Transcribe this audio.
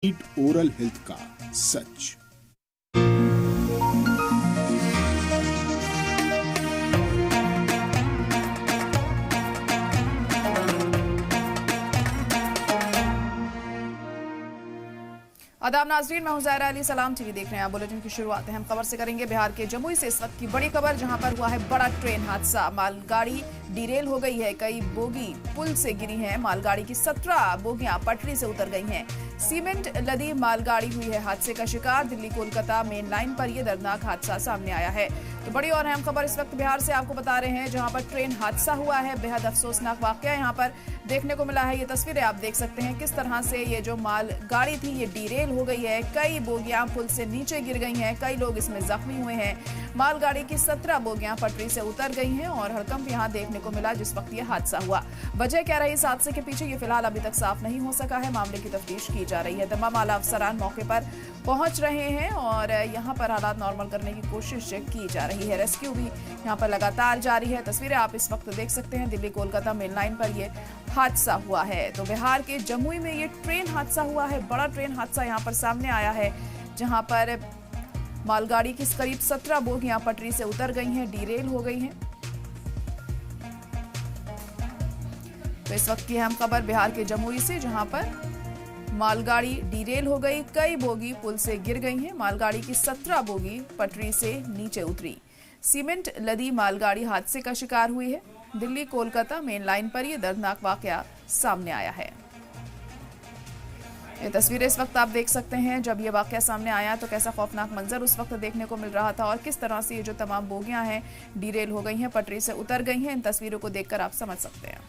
NEET oral health का सच। आदाब नाजरीन, मैं हूं ज़ाहिरा अली। सलाम टीवी देख रहे हैं। बुलेटिन की शुरुआत है हम खबर से करेंगे। बिहार के जमुई से इस वक्त की बड़ी खबर, जहां पर हुआ है बड़ा ट्रेन हादसा। मालगाड़ी डिरेल हो गई है, कई बोगी पुल से गिरी हैं। मालगाड़ी की 17 बोगियां पटरी से उतर गई हैं। सीमेंट लदी मालगाड़ी हुई है हादसे का शिकार। दिल्ली कोलकाता मेन लाइन पर यह दर्दनाक हादसा सामने आया है। तो बड़ी और अहम खबर इस वक्त बिहार से आपको बता रहे हैं, जहां पर ट्रेन हादसा हुआ है। बेहद अफसोसनाक वाकया यहाँ पर देखने को मिला है। ये तस्वीरें आप देख सकते हैं किस तरह से ये जो मालगाड़ी थी ये डिरेल हो गई है। कई बोगियां पुल से नीचे गिर गई हैं, कई लोग इसमें जख्मी हुए हैं। मालगाड़ी की 17 बोगियां पटरी से उतर गई हैं और हड़कंप यहां देखने को मिला जिस वक्त ये हादसा हुआ। वजह क्या रही इस हादसे के पीछे, ये फिलहाल अभी तक साफ नहीं हो सका है। मामले की तफ्तीश की जा रही है। तमाम आला अफसरान मौके पर पहुंच रहे हैं और यहां पर हालात नॉर्मल करने की कोशिश की जा रही है। रेस्क्यू भी यहां पर लगातार जारी है। तस्वीरें आप इस वक्त देख सकते हैं। दिल्ली कोलकाता मेन लाइन पर यह हादसा हुआ है। तो बिहार के जमुई में ये ट्रेन हादसा हुआ है। बड़ा ट्रेन हादसा यहां पर सामने आया है, जहां पर मालगाड़ी की करीब 17 बोगियां पटरी से उतर गई हैं, डिरेल हो गई हैं। तो इस वक्त की अहम खबर बिहार के जमुई से, जहां पर मालगाड़ी डिरेल हो गई, कई बोगी पुल से गिर गई हैं। मालगाड़ी की 17 बोगी पटरी से नीचे उतरी। सीमेंट लदी मालगाड़ी हादसे का शिकार हुई है। दिल्ली कोलकाता मेन लाइन पर यह दर्दनाक वाकया सामने आया है। ये तस्वीरें इस वक्त आप देख सकते हैं। जब ये वाकया सामने आया तो कैसा खौफनाक मंजर उस वक्त देखने को मिल रहा था और किस तरह से ये जो तमाम बोगियां हैं डिरेल हो गई हैं, पटरी से उतर गई हैं। इन तस्वीरों को देखकर आप समझ सकते हैं।